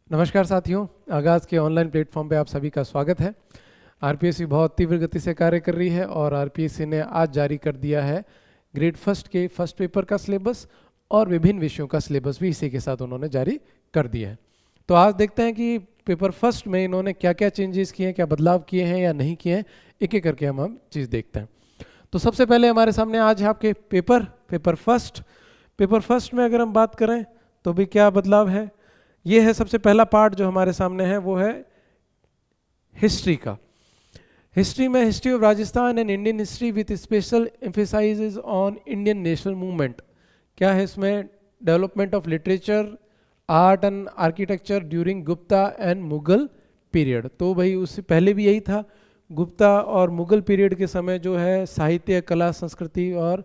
नमस्कार साथियों, आगाज़ के ऑनलाइन प्लेटफॉर्म पे आप सभी का स्वागत है। आरपीएससी बहुत तीव्र गति से कार्य कर रही है और आरपीएससी ने आज जारी कर दिया है ग्रेड फर्स्ट के फर्स्ट पेपर का सिलेबस और विभिन्न विषयों का सिलेबस भी इसी के साथ उन्होंने जारी कर दिया है। तो आज देखते हैं कि पेपर फर्स्ट में इन्होंने क्या क्या चेंजेस किए हैं, क्या बदलाव किए हैं या नहीं किए हैं, एक एक करके हम चीज़ देखते हैं। तो सबसे पहले हमारे सामने आज है आपके पेपर फर्स्ट में अगर हम बात करें तो भी क्या बदलाव है। ये है सबसे पहला पार्ट जो हमारे सामने है, वो है हिस्ट्री का। हिस्ट्री में history of Rajasthan and Indian history with special emphasises on Indian national movement. क्या है इसमें? Development of literature, art and architecture during Gupta and Mughal period. तो भाई उससे पहले भी यही था, गुप्ता और मुगल पीरियड के समय जो है साहित्य, कला, संस्कृति और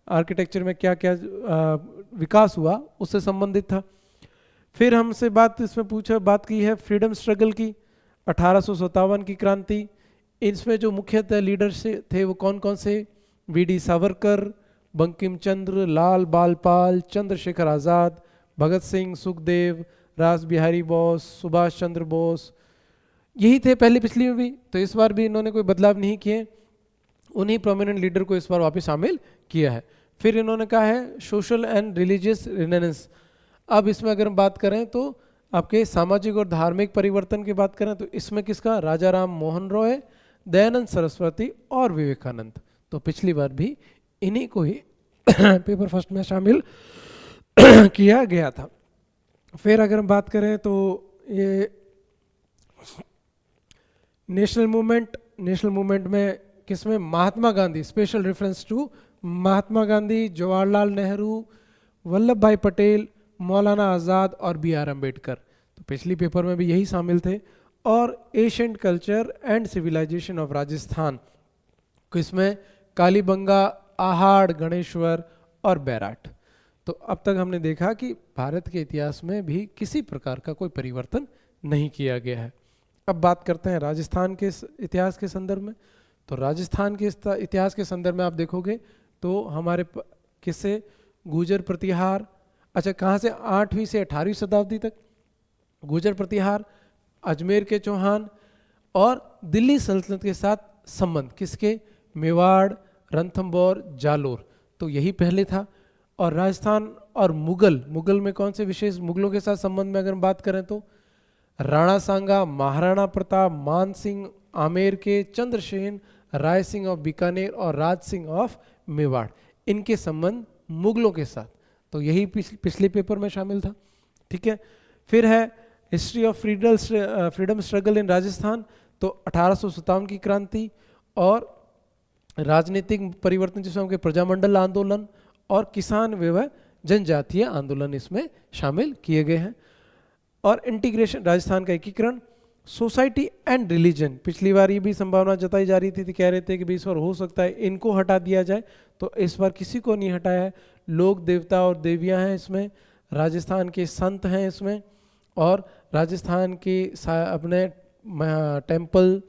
आर्किटेक्चर में क्या क्या विकास हुआ उससे संबंधित था। फिर हमसे बात की है फ्रीडम स्ट्रगल की, 1857 की क्रांति। इसमें जो मुख्यतः लीडर्स थे वो कौन कौन से? वीडी सावरकर, बंकिम चंद्र, लाल बालपाल, चंद्रशेखर आज़ाद, भगत सिंह, सुखदेव, रास बिहारी बोस, सुभाष चंद्र बोस। यही थे पहले पिछली में भी, तो इस बार भी इन्होंने कोई बदलाव नहीं किए। उन्हीं प्रोमिनेंट लीडर को इस बार वापस शामिल किया है। फिर इन्होंने कहा है सोशल एंड रिलीजियस रिनेनेंस। अब इसमें अगर हम बात करें तो आपके सामाजिक और धार्मिक परिवर्तन की बात करें तो इसमें किसका? राजा राम मोहन रॉय, दयानंद सरस्वती और विवेकानंद। तो पिछली बार भी इन्हीं को ही पेपर फर्स्ट में शामिल किया गया था। फिर अगर हम बात करें तो ये नेशनल मूवमेंट में किसमें? Mahatma Gandhi, special reference to Mahatma Gandhi, Jawaharlal Nehru, Vallabh भाई पटेल, मौलाना आज़ाद और बी आर अम्बेडकर। तो पिछली पेपर में भी यही शामिल थे। और ancient culture and civilization of Rajasthan, इसमें कालीबंगा, आहाड़, गणेश्वर और बैराट। तो अब तक हमने देखा कि भारत के इतिहास में भी किसी प्रकार का कोई परिवर्तन नहीं किया गया है। अब बात करते हैं राजस्थान के इतिहास के संदर्भ में। तो राजस्थान के इतिहास के संदर्भ में आप देखोगे तो हमारे किससे? गुर्जर प्रतिहार। अच्छा, कहाँ से? 8वीं से 18वीं शताब्दी तक गुर्जर प्रतिहार, अजमेर के चौहान और दिल्ली सल्तनत के साथ संबंध किसके? मेवाड़, रणथंभौर, जालोर। तो यही पहले था। और राजस्थान और मुगल में कौन से विशेष मुगलों के साथ संबंध में अगर हम बात करें तो राणा सांगा, महाराणा प्रताप, मान सिंह आमेर के, चंद्रसेन, राय सिंह ऑफ बीकानेर और राज सिंह ऑफ मेवाड़। इनके संबंध मुगलों के साथ, तो यही पिछले पेपर में शामिल था। ठीक है। फिर है history of freedom struggle in Rajasthan. तो 1857 की क्रांति और राजनीतिक परिवर्तन जिसमें उनके प्रजामंडल आंदोलन और किसान एवं जनजातीय आंदोलन इसमें शामिल किए गए हैं। और इंटीग्रेशन, राजस्थान का एकीकरण, सोसाइटी एंड रिलीजन। पिछली बार ये भी संभावना जताई जा रही थी, कह रहे थे कि इस बार हो सकता है इनको हटा दिया जाए, तो इस बार किसी को नहीं हटाया है। लोक देवता और देवियां हैं इसमें, राजस्थान के संत हैं इसमें, और राजस्थान के अपने टेम्पल,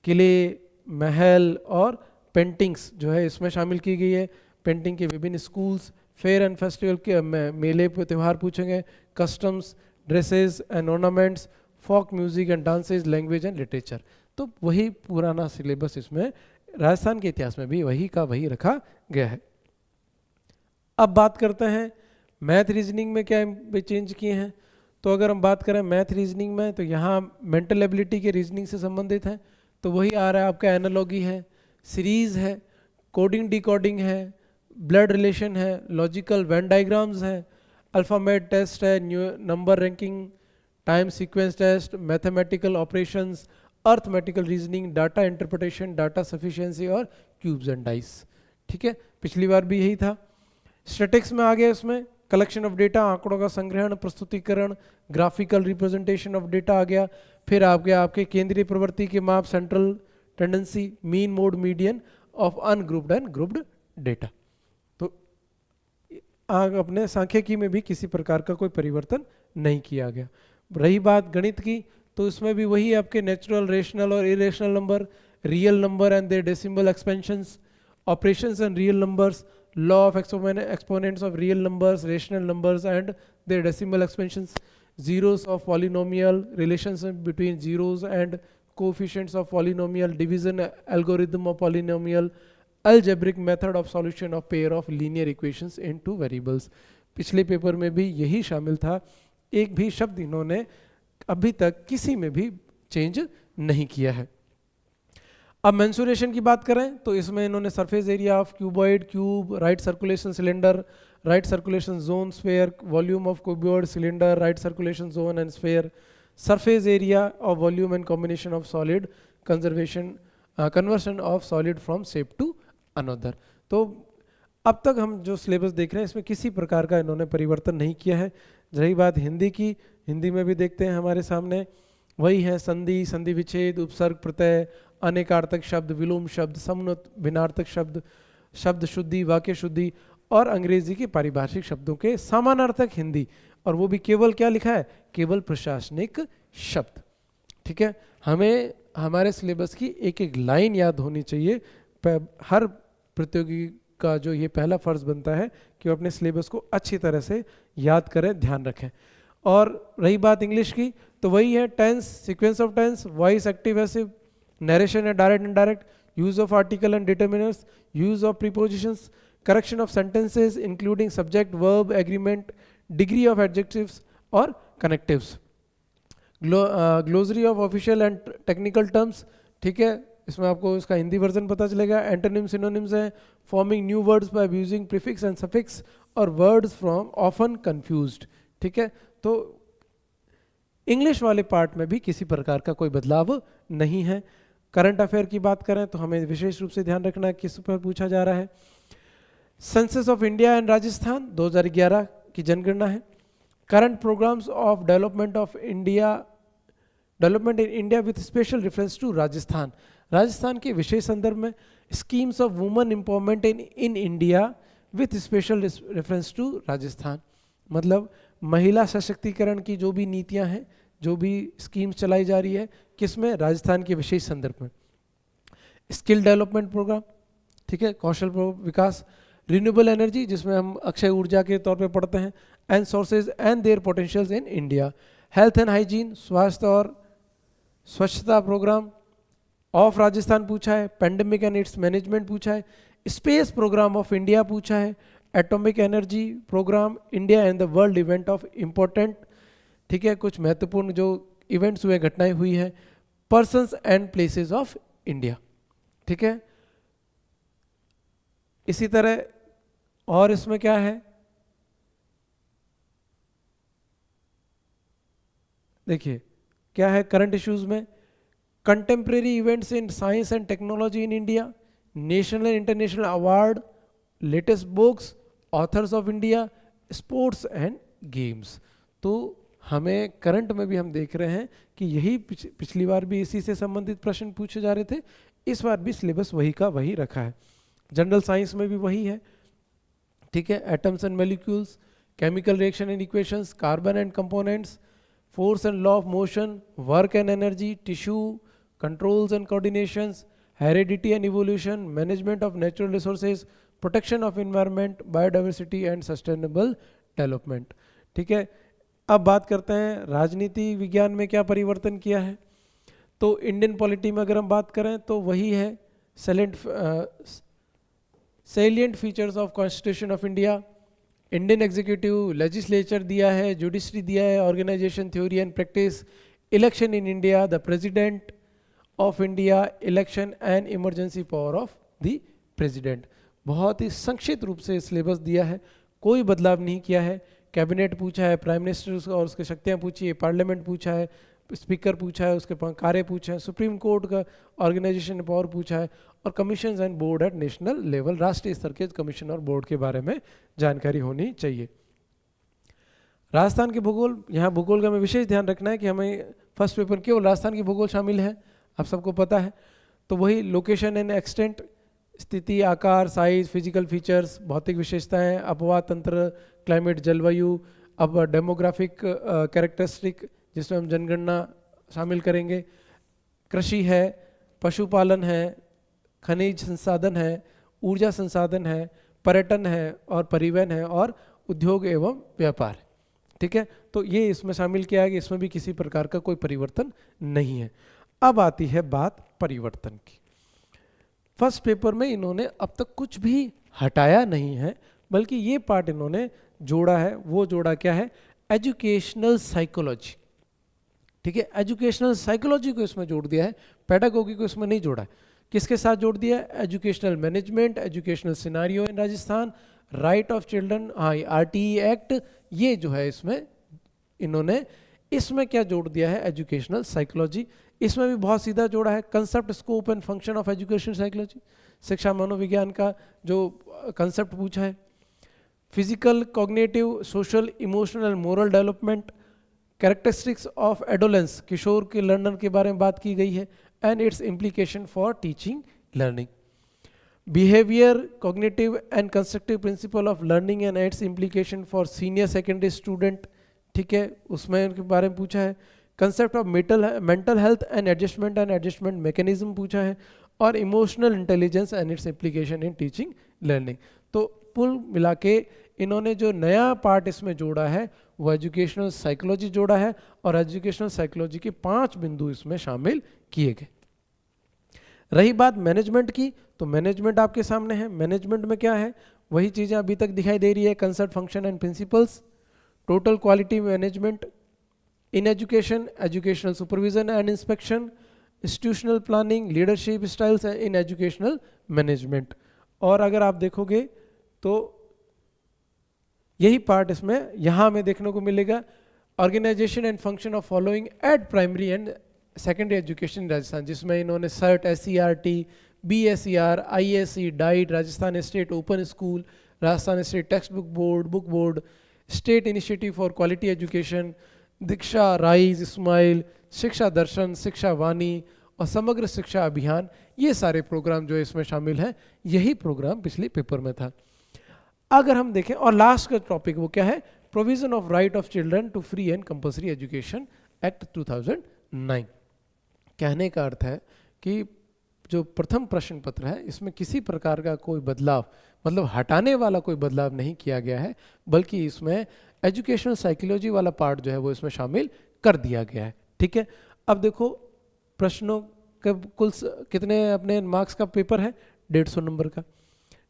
किले, महल और पेंटिंग्स जो है इसमें शामिल की गई है। पेंटिंग के विभिन्न स्कूल्स, फेयर एंड फेस्टिवल के मेले त्यौहार पूछेंगे, customs, dresses and ornaments, folk music and dances, language and literature. तो वही पुराना सिलेबस इसमें राजस्थान के इतिहास में भी वही का वही रखा गया है। अब बात करते हैं मैथ रीजनिंग में क्या चेंज किए हैं। तो अगर हम बात करें मैथ रीजनिंग में तो यहाँ मेंटल एबिलिटी के रीजनिंग से संबंधित है, तो वही आ रहा है आपका एनालॉगी है, सीरीज है, कोडिंग डिकोडिंग है, ब्लड रिलेशन है, लॉजिकल वेन डायग्राम्स है, अल्फ़ाबेट टेस्ट है, number ranking, time sequence test, mathematical operations, arithmetical reasoning, data interpretation, data sufficiency और क्यूब्स एंड डाइस। ठीक है, पिछली बार भी यही था। स्टैटिक्स में आ गया इसमें कलेक्शन ऑफ डेटा, आंकड़ों का संग्रहण, प्रस्तुतिकरण, ग्राफिकल रिप्रेजेंटेशन ऑफ डेटा आ गया। फिर आ गया आपके केंद्रीय प्रवृत्ति के माप, central tendency, mean, mode, median of ungrouped and grouped data. तो अपने सांख्यिकी में भी किसी प्रकार का कोई परिवर्तन नहीं किया गया। रही बात गणित की, तो इसमें भी वही आपके नेचुरल, रेशनल और irrational number, real number and their decimal expansions, operations and real numbers, law of exponents of real numbers, rational numbers and their decimal expansions. zeros of polynomial, relationship between zeros and coefficients of polynomial, division algorithm of polynomial, algebraic method of solution of pair of linear equations in two variables. पिछले paper में भी यही शामिल था, एक भी शब्द इन्होंने अभी तक किसी में भी चेंज नहीं किया है। अब मेंसुरेशन की बात करें तो इसमें इन्होंने surface area of cuboid, cube, right circulation cylinder, right circulation cone sphere, volume of cuboid cylinder, right circulation cone and sphere, surface area of volume and combination of solid, conversion of solid from shape to another. तो अब तक हम जो syllabus देख रहे हैं इसमें किसी प्रकार का इन्होंने परिवर्तन नहीं किया है। रही बात हिंदी की, हिंदी में भी देखते हैं हमारे सामने वही है, संधि, संधि विच्छेद, उपसर्ग प्रत्यय, अनेकार्थक शब्द, विलोम शब्द, समनुत, भिन्नार्थक शब्द, शब्द शुद्धि, वाक्य शुद्धि और अंग्रेजी के पारिभाषिक शब्दों के समानार्थक हिंदी, और वो भी केवल क्या लिखा है, केवल प्रशासनिक शब्द। ठीक है, हमें हमारे सिलेबस की एक एक लाइन याद होनी चाहिए। हर प्रतियोगी का जो ये पहला फर्ज बनता है कि वो अपने सिलेबस को अच्छी तरह से याद करें, ध्यान रखें। और रही बात इंग्लिश की तो वही है, tense, sequence of tense, voice, active, passive, narration है, direct indirect, use of article and determiners, use of prepositions, correction of sentences including subject, verb, agreement, degree of adjectives और connectives, glossary of official and technical terms. ठीक है, इसमें आपको इसका Hindi version पता चलेगा। Antonym, synonyms हैं, forming new words by using prefix and suffix और वर्ड्स फ्रॉम ऑफन कंफ्यूज्ड। ठीक है, तो इंग्लिश वाले पार्ट में भी किसी प्रकार का कोई बदलाव नहीं है। करंट अफेयर की बात करें तो हमें विशेष रूप से ध्यान रखना है किस पर पूछा जा रहा है। Census of India and Rajasthan 2011 की जनगणना है। Current programs of development of India, development in India with special reference to Rajasthan, Rajasthan के विशेष संदर्भ में schemes of women empowerment in India with special reference to Rajasthan, मतलब महिला सशक्तिकरण की जो भी नीतियां हैं, जो भी स्कीम्स चलाई जा रही है, किसमें, राजस्थान के विशेष संदर्भ में। स्किल डेवलपमेंट प्रोग्राम, ठीक है, कौशल विकास, रिन्यूएबल एनर्जी जिसमें हम अक्षय ऊर्जा के तौर पे पढ़ते हैं, and sources and their potentials in India, health and hygiene, स्वास्थ्य और स्वच्छता प्रोग्राम ऑफ राजस्थान पूछा है, पेंडेमिक एंड इट्स मैनेजमेंट पूछा है, स्पेस प्रोग्राम ऑफ इंडिया पूछा है, atomic energy program, India and the world event of important, ठीक है, कुछ महत्वपूर्ण जो इवेंट्स हुए, घटनाएं हुई हैं, persons and places of India. ठीक है, इसी तरह और इसमें क्या है, देखिए क्या है करंट इश्यूज में, contemporary events in science and technology in India, national and international award, latest books, authors of India, sports and games. तो हमें करंट में भी हम देख रहे हैं कि यही पिछली बार भी इसी से संबंधित प्रश्न पूछे जा रहे थे, इस बार भी सिलेबस वही का वही रखा है। जनरल साइंस में भी वही है, ठीक है, atoms and molecules, chemical reaction and equations, carbon and components, force and law of motion, work and energy, tissue, controls and coordinations, heredity and evolution, management of natural resources, protection of environment, biodiversity and sustainable development. ठीक है, अब बात करते हैं राजनीति विज्ञान में क्या परिवर्तन किया है। तो इंडियन पॉलिटी में अगर हम बात करें तो वही है, salient features of constitution of India, Indian executive, legislature दिया है, जुडिशरी दिया है, organization theory and practice, election in India, the president of India, election and emergency power of the president. बहुत ही संक्षिप्त रूप से सिलेबस दिया है, कोई बदलाव नहीं किया है। कैबिनेट पूछा है, प्राइम मिनिस्टर और उसके शक्तियाँ पूछी है, पार्लियामेंट पूछा है, स्पीकर पूछा है, उसके कार्य पूछे हैं, सुप्रीम कोर्ट का ऑर्गेनाइजेशन पावर पूछा है, और commission and board at national level, राष्ट्रीय स्तर के कमीशन और बोर्ड के बारे में जानकारी होनी चाहिए। राजस्थान के भूगोल, यहाँ भूगोल का हमें विशेष ध्यान रखना है कि हमें फर्स्ट पेपर केवल राजस्थान की भूगोल शामिल है, आप सबको पता है। तो वही लोकेशन एंड एक्सटेंट, स्थिति, आकार, साइज, फिजिकल फीचर्स, भौतिक विशेषताएं, अपवाह तंत्र, क्लाइमेट, जलवायु, अब डेमोग्राफिक कैरेक्टरिस्टिक जिसमें हम जनगणना शामिल करेंगे, कृषि है, पशुपालन है, खनिज संसाधन है, ऊर्जा संसाधन है, पर्यटन है और परिवहन है, और उद्योग एवं व्यापार। ठीक है, तो ये इसमें शामिल किया गया, इसमें भी किसी प्रकार का कोई परिवर्तन नहीं है। अब आती है बात परिवर्तन की। फर्स्ट पेपर में इन्होंने अब तक कुछ भी हटाया नहीं है, बल्कि ये पार्ट इन्होंने जोड़ा है। वो जोड़ा क्या है? Educational psychology. ठीक है, एजुकेशनल साइकोलॉजी को इसमें जोड़ दिया है, पेडागोगी को इसमें नहीं जोड़ा है। किसके साथ जोड़ दिया है? Educational management, educational scenario in Rajasthan, right of children, हाँ आरटीई एक्ट, ये जो है इसमें इन्होंने इसमें क्या जोड़ दिया है? Educational psychology. इसमें भी बहुत सीधा जोड़ा है, concept, scope and function of education psychology, शिक्षा मनोविज्ञान का जो कंसेप्ट पूछा है। Physical, cognitive, social, emotional, moral development, characteristics of adolescence, किशोर के लर्नर के बारे में बात की गई है, and its implication for teaching learning. Behaviour, cognitive and constructive principle of learning and its implication for senior secondary student, ठीक है, उसमें उनके बारे में पूछा है। Concept of mental health and adjustment mechanism पूछा है, और emotional intelligence and its implication in teaching learning. तो कुल मिला के इन्होंने जो नया पार्ट इसमें जोड़ा है वो एजुकेशनल साइकोलॉजी जोड़ा है, और एजुकेशनल साइकोलॉजी के 5 बिंदु इसमें शामिल किए गए। रही बात मैनेजमेंट की, तो मैनेजमेंट आपके सामने है। मैनेजमेंट में क्या है? वही चीज़ें अभी तक दिखाई दे रही है, concept, function and principles, total quality management, in education, educational supervision and inspection, institutional planning, leadership styles in educational management. और अगर आप देखोगे तो यही पार्ट इसमें यहाँ हमें देखने को मिलेगा, organization and function of following at primary and secondary education in Rajasthan, जिसमें इन्होंने सर्ट, SCRT, BSER, ISE, DIET, Rajasthan state open school, Rajasthan state text book board, state initiative for quality education, Diksha, RISE, SMILE, Shiksha Darshan, शिक्षा वाणी और समग्र शिक्षा अभियान, ये सारे प्रोग्राम जो इसमें शामिल हैं, यही प्रोग्राम पिछले पेपर में था। अगर हम देखें, और लास्ट का टॉपिक वो क्या है? Provision of right of children to free and compulsory education act 2009। कहने का अर्थ है कि जो प्रथम प्रश्न पत्र है इसमें किसी प्रकार का कोई बदलाव, मतलब हटाने वाला कोई बदलाव नहीं किया गया है, बल्कि इसमें एजुकेशनल साइकोलॉजी वाला पार्ट जो है वो इसमें शामिल कर दिया गया है। ठीक है, अब देखो प्रश्नों का कुल कितने अपने मार्क्स का पेपर है? 150 नंबर का,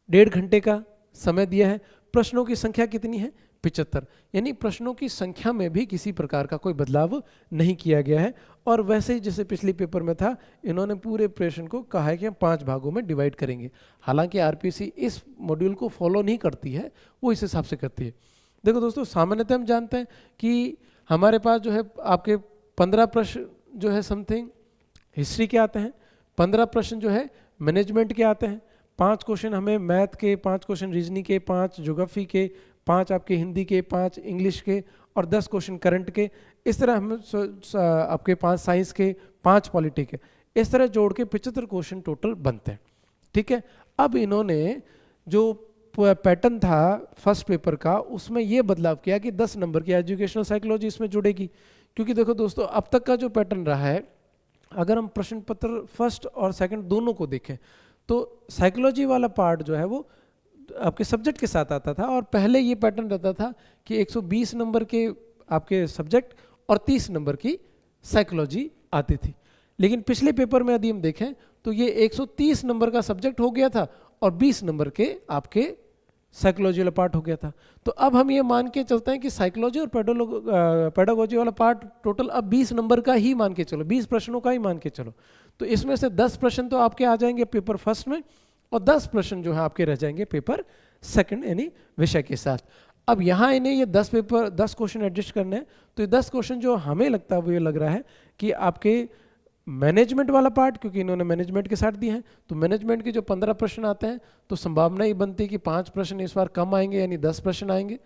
1.5 घंटे का समय दिया है। प्रश्नों की संख्या कितनी है? 75। यानी प्रश्नों की संख्या में भी किसी प्रकार का कोई बदलाव नहीं किया गया है। और वैसे ही जैसे पिछले पेपर में था, इन्होंने पूरे प्रश्न को कहा है कि हम 5 भागों में डिवाइड करेंगे। हालांकि आरपीएससी इस मॉड्यूल को फॉलो नहीं करती है, वो इस हिसाब से करती है। देखो दोस्तों, सामान्यतः हम जानते हैं कि हमारे पास जो है आपके 15 प्रश्न जो है समथिंग हिस्ट्री के आते हैं, 15 प्रश्न जो है मैनेजमेंट के आते हैं, 5 क्वेश्चन हमें मैथ के, 5 क्वेश्चन रीजनिंग के, 5 ज्योग्राफी के, 5 आपके हिंदी के, 5 इंग्लिश के और 10 क्वेश्चन करंट के। इस तरह हम आपके 5 साइंस के, 5 पॉलिटी के, इस तरह जोड़ के 75 क्वेश्चन टोटल बनते हैं। ठीक है, अब इन्होंने जो पैटर्न था फर्स्ट पेपर का, उसमें ये बदलाव किया कि 10 नंबर की एजुकेशनल साइकोलॉजी इसमें जुड़ेगी। क्योंकि देखो दोस्तों, अब तक का जो पैटर्न रहा है, अगर हम प्रश्न पत्र फर्स्ट और सेकंड दोनों को देखें तो साइकोलॉजी वाला पार्ट जो है वो आपके सब्जेक्ट के साथ आता था, और पहले ये पैटर्न रहता था कि 120 नंबर के आपके सब्जेक्ट और 30 नंबर की साइकोलॉजी आती थी। लेकिन पिछले पेपर में यदि हम देखें तो ये 130 नंबर का सब्जेक्ट हो गया था और 20 नंबर के आपके साइकोलॉजी वाला पार्ट हो गया था। तो अब हम ये मान के चलते हैं कि साइकोलॉजी और पेडागोजी वाला पार्ट टोटल अब 20 नंबर का ही मान के चलो, 20 प्रश्नों का ही मान के चलो। तो इसमें से 10 प्रश्न तो आपके आ जाएंगे पेपर फर्स्ट में, और 10 प्रश्न जो है आपके रह जाएंगे पेपर सेकंड, यानी विषय के साथ। अब यहाँ इन्हें ये 10 क्वेश्चन एडजस्ट करने हैं। तो ये 10 क्वेश्चन जो हमें लगता है वो ये लग रहा है कि आपके मैनेजमेंट वाला पार्ट, क्योंकि इन्होंने मैनेजमेंट के साथ दिए हैं, तो मैनेजमेंट के जो 15 प्रश्न आते हैं तो संभावना ही बनती है कि 5 प्रश्न इस बार कम आएंगे, यानी 10 प्रश्न आएंगे।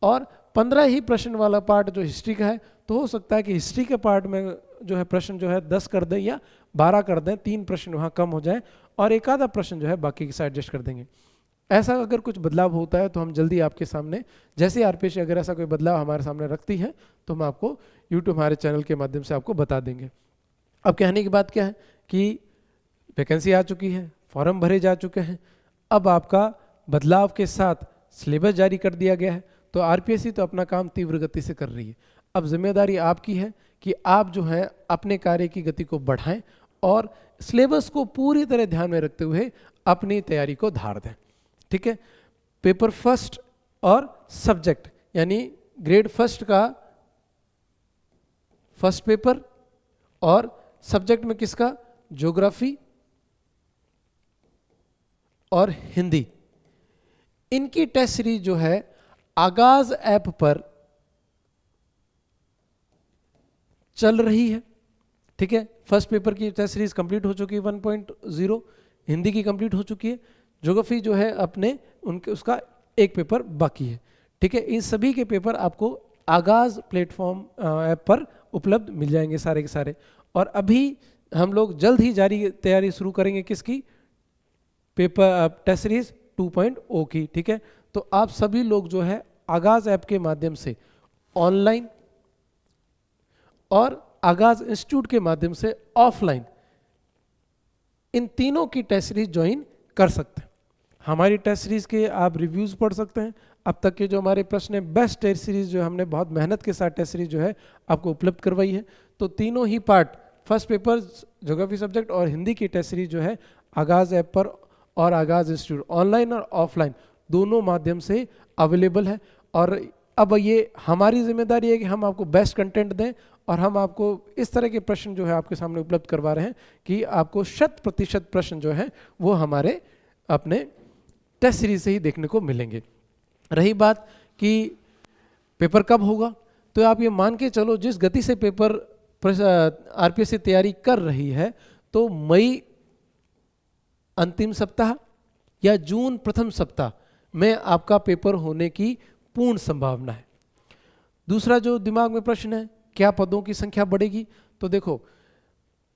और 15 ही प्रश्न वाला पार्ट जो हिस्ट्री का है, तो हो सकता है कि हिस्ट्री के पार्ट में जो है प्रश्न जो है 10 कर दें या 12 कर दें, 3 प्रश्न वहाँ कम हो जाए और एक आधा प्रश्न जो है बाकी के साथ एडजस्ट कर देंगे। ऐसा अगर कुछ बदलाव होता है तो हम जल्दी आपके सामने, जैसे आरपीएससी अगर ऐसा कोई बदलाव हमारे सामने रखती है तो हम आपको यूट्यूब हमारे चैनल के माध्यम से आपको बता देंगे। अब कहने की बात क्या है कि वैकेंसी आ चुकी है, फॉर्म भरे जा चुके हैं, अब आपका बदलाव के साथ सिलेबस जारी कर दिया गया है। तो आरपीएससी तो अपना काम तीव्र गति से कर रही है। अब जिम्मेदारी आपकी है कि आप जो है अपने कार्य की गति को बढ़ाएं और सिलेबस को पूरी तरह ध्यान में रखते हुए अपनी तैयारी को धार दें। ठीक है, पेपर फर्स्ट और सब्जेक्ट यानी ग्रेड फर्स्ट का फर्स्ट पेपर और सब्जेक्ट में किसका, ज्योग्राफी और हिंदी, इनकी टेस्ट सीरीज जो है आगाज ऐप पर चल रही है। ठीक है, फर्स्ट पेपर की टेस्ट सीरीज कंप्लीट हो चुकी है 1.0, हिंदी की कंप्लीट हो चुकी है, ज्योग्राफी जो है अपने उनके उसका एक पेपर बाकी है। ठीक है, इन सभी के पेपर आपको आगाज प्लेटफॉर्म ऐप पर उपलब्ध मिल जाएंगे सारे के सारे। और अभी हम लोग जल्द ही जारी तैयारी शुरू करेंगे किसकी, पेपर टेस्ट सीरीज 2.0 की। ठीक है, तो आप सभी लोग जो है आगाज ऐप के माध्यम से ऑनलाइन और आगाज इंस्टीट्यूट के माध्यम से ऑफलाइन इन तीनों की टेस्ट सीरीज ज्वाइन कर सकते हैं। हमारी टेस्ट सीरीज के आप रिव्यूज पढ़ सकते हैं। अब तक के जो हमारे प्रश्न है, बेस्ट टेस्ट सीरीज जो हमने बहुत मेहनत के साथ टेस्ट सीरीज जो है आपको उपलब्ध करवाई है। तो तीनों ही part, first paper, geography subject और हिंदी की टेस्ट सीरीज जो है आगाज ऐप पर और आगाज इंस्टीट्यूट ऑनलाइन और ऑफलाइन दोनों माध्यम से अवेलेबल है। और अब ये हमारी जिम्मेदारी है कि हम आपको बेस्ट कंटेंट दें और हम आपको इस तरह के प्रश्न जो है आपके सामने उपलब्ध करवा रहे हैं कि आपको 100% प्रश्न जो है वो हमारे अपने टेस्ट सीरीज से ही देखने को मिलेंगे। रही बात कि पेपर कब होगा, तो आप ये मान के चलो जिस गति से पेपर आरपीएस की तैयारी कर रही है, तो मई अंतिम सप्ताह या जून प्रथम सप्ताह में आपका पेपर होने की पूर्ण संभावना है। दूसरा जो दिमाग में प्रश्न है, क्या पदों की संख्या बढ़ेगी, तो देखो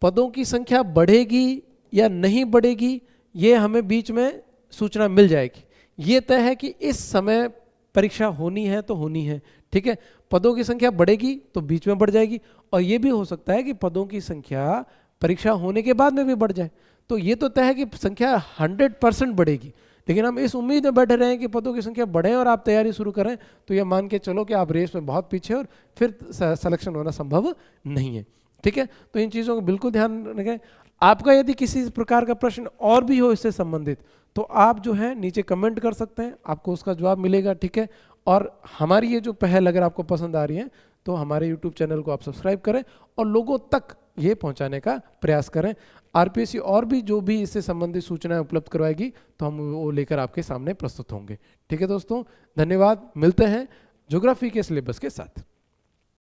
पदों की संख्या बढ़ेगी या नहीं बढ़ेगी ये हमें बीच में सूचना मिल जाएगी। ये तय है कि इस समय परीक्षा होनी है तो होनी है। ठीक है, पदों की संख्या बढ़ेगी तो बीच में बढ़ जाएगी, और ये भी हो सकता है कि पदों की संख्या परीक्षा होने के बाद में भी बढ़ जाए। तो ये तो तय है कि संख्या 100% बढ़ेगी, लेकिन हम इस उम्मीद में बैठे रहें कि पदों की संख्या बढ़े और आप तैयारी शुरू करें, तो ये मान के चलो कि आप रेस में बहुत पीछे और फिर सिलेक्शन होना संभव नहीं है। ठीक है, तो इन चीज़ों को बिल्कुल ध्यान रखें। आपका यदि किसी प्रकार का प्रश्न और भी हो इससे संबंधित, तो आप जो है नीचे कमेंट कर सकते हैं, आपको उसका जवाब मिलेगा। ठीक है, और हमारी ये जो पहल अगर आपको पसंद आ रही है तो हमारे यूट्यूब चैनल को आप सब्सक्राइब करें और लोगों तक ये पहुंचाने का प्रयास करें। आरपीएससी और भी जो भी इससे संबंधित सूचनाएं उपलब्ध करवाएगी तो हम वो लेकर आपके सामने प्रस्तुत होंगे। ठीक है दोस्तों, धन्यवाद। मिलते हैं ज्योग्राफी के सिलेबस के साथ।